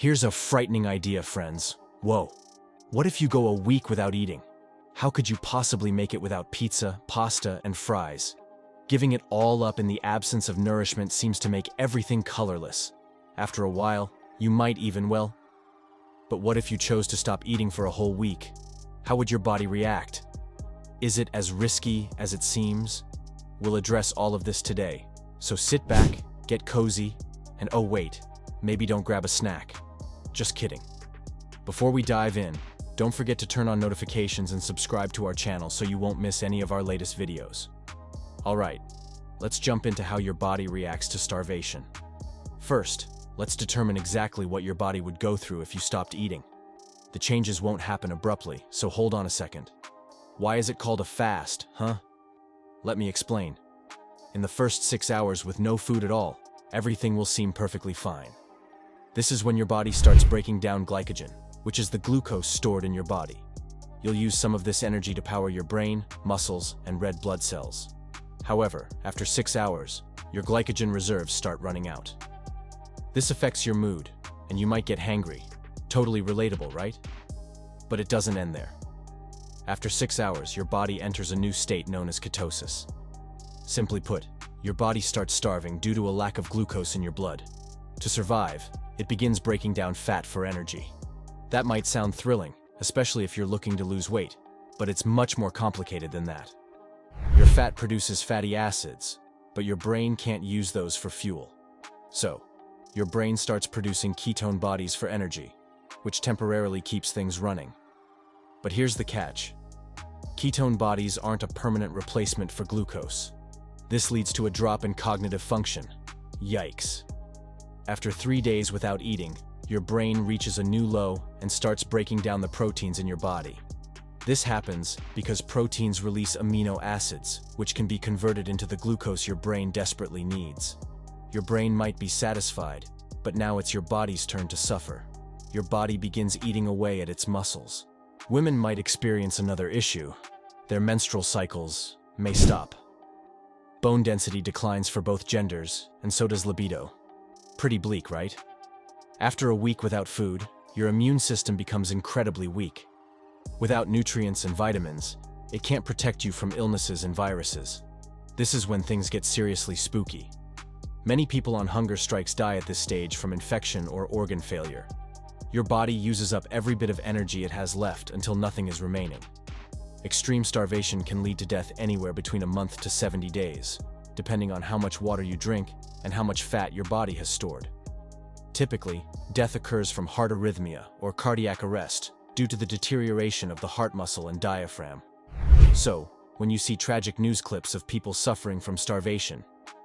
Here's a frightening idea, friends. Whoa. What if you go a week without eating? How could you possibly make it without pizza, pasta, and fries? Giving it all up in the absence of nourishment seems to make everything colorless. After a while, you might even, well. But what if you chose to stop eating for a whole week? How would your body react? Is it as risky as it seems? We'll address all of this today. So sit back, get cozy, and oh wait, maybe don't grab a snack. Just kidding. Before we dive in, don't forget to turn on notifications and subscribe to our channel so you won't miss any of our latest videos. Alright, let's jump into how your body reacts to starvation. First, let's determine exactly what your body would go through if you stopped eating. The changes won't happen abruptly, so hold on a second. Why is it called a fast, huh? Let me explain. In the first 6 hours with no food at all, everything will seem perfectly fine. This is when your body starts breaking down glycogen, which is the glucose stored in your body. You'll use some of this energy to power your brain, muscles, and red blood cells. However, after 6 hours, your glycogen reserves start running out. This affects your mood, and you might get hangry. Totally relatable, right? But it doesn't end there. After 6 hours, your body enters a new state known as ketosis. Simply put, your body starts starving due to a lack of glucose in your blood. To survive, it begins breaking down fat for energy. That might sound thrilling, especially if you're looking to lose weight, but it's much more complicated than that. Your fat produces fatty acids, but your brain can't use those for fuel. So, your brain starts producing ketone bodies for energy, which temporarily keeps things running. But here's the catch. Ketone bodies aren't a permanent replacement for glucose. This leads to a drop in cognitive function. Yikes. After 3 days without eating, your brain reaches a new low and starts breaking down the proteins in your body. This happens because proteins release amino acids, which can be converted into the glucose your brain desperately needs. Your brain might be satisfied, but now it's your body's turn to suffer. Your body begins eating away at its muscles. Women might experience another issue. Their menstrual cycles may stop. Bone density declines for both genders, and so does libido. Pretty bleak, right? After a week without food, your immune system becomes incredibly weak. Without nutrients and vitamins, it can't protect you from illnesses and viruses. This is when things get seriously spooky. Many people on hunger strikes die at this stage from infection or organ failure. Your body uses up every bit of energy it has left until nothing is remaining. Extreme starvation can lead to death anywhere between a month to 70 days, depending on how much water you drink and how much fat your body has stored. Typically, death occurs from heart arrhythmia or cardiac arrest due to the deterioration of the heart muscle and diaphragm. So, when you see tragic news clips of people suffering from starvation,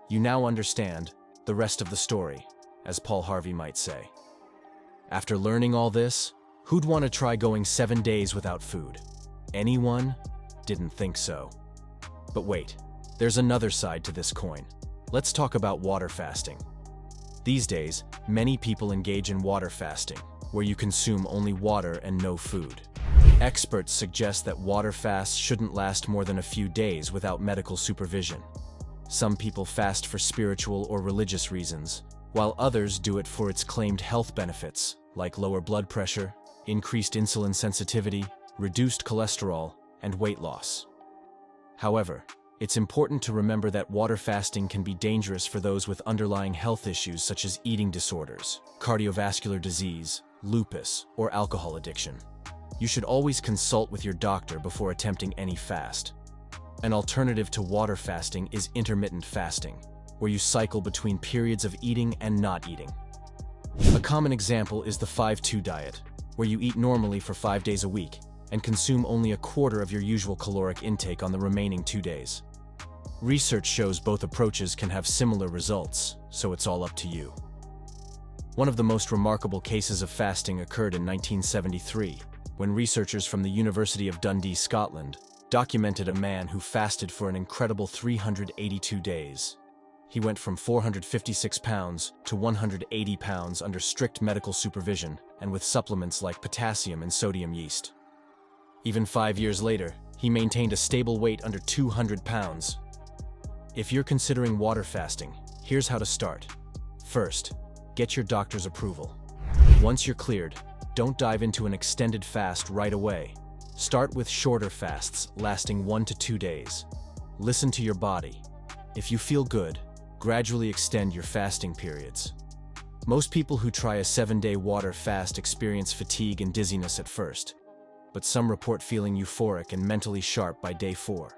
you now understand the rest of the story, as Paul Harvey might say. After learning all this, who'd want to try going 7 days without food? Anyone? Didn't think so. But wait, there's another side to this coin. Let's talk about water fasting. These days, many people engage in water fasting, where you consume only water and no food. Experts suggest that water fasts shouldn't last more than a few days without medical supervision. Some people fast for spiritual or religious reasons, while others do it for its claimed health benefits, like lower blood pressure, increased insulin sensitivity, reduced cholesterol, and weight loss. However, it's important to remember that water fasting can be dangerous for those with underlying health issues such as eating disorders, cardiovascular disease, lupus, or alcohol addiction. You should always consult with your doctor before attempting any fast. An alternative to water fasting is intermittent fasting, where you cycle between periods of eating and not eating. A common example is the 5-2 diet, where you eat normally for 5 days a week and consume only a quarter of your usual caloric intake on the remaining 2 days. Research shows both approaches can have similar results, so it's all up to you. One of the most remarkable cases of fasting occurred in 1973, when researchers from the University of Dundee, Scotland, documented a man who fasted for an incredible 382 days. He went from 456 pounds to 180 pounds under strict medical supervision and with supplements like potassium and sodium yeast. Even 5 years later, he maintained a stable weight under 200 pounds. If you're considering water fasting, here's how to start. First, get your doctor's approval. Once you're cleared, don't dive into an extended fast right away. Start with shorter fasts lasting 1 to 2 days. Listen to your body. If you feel good, gradually extend your fasting periods. Most people who try a 7-day water fast experience fatigue and dizziness at first, but some report feeling euphoric and mentally sharp by day 4.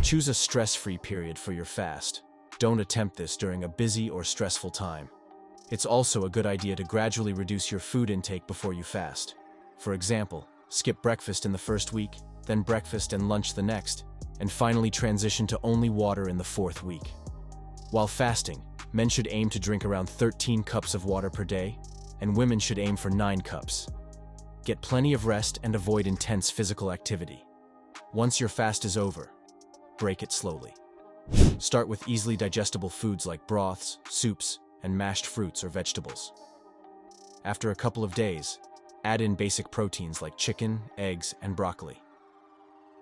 Choose a stress-free period for your fast. Don't attempt this during a busy or stressful time. It's also a good idea to gradually reduce your food intake before you fast. For example, skip breakfast in the first week, then breakfast and lunch the next, and finally transition to only water in the 4th week. While fasting, men should aim to drink around 13 cups of water per day, and women should aim for 9 cups. Get plenty of rest and avoid intense physical activity. Once your fast is over, break it slowly. Start with easily digestible foods like broths, soups, and mashed fruits or vegetables. After a couple of days, add in basic proteins like chicken, eggs, and broccoli.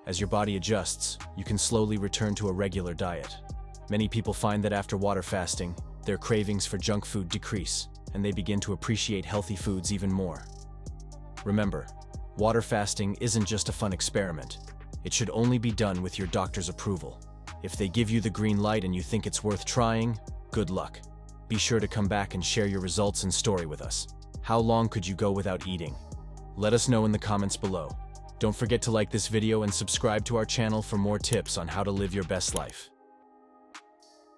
As your body adjusts, you can slowly return to a regular diet. Many people find that after water fasting, their cravings for junk food decrease, and they begin to appreciate healthy foods even more. Remember, water fasting isn't just a fun experiment. It should only be done with your doctor's approval. If they give you the green light and you think it's worth trying, good luck. Be sure to come back and share your results and story with us. How long could you go without eating? Let us know in the comments below. Don't forget to like this video and subscribe to our channel for more tips on how to live your best life.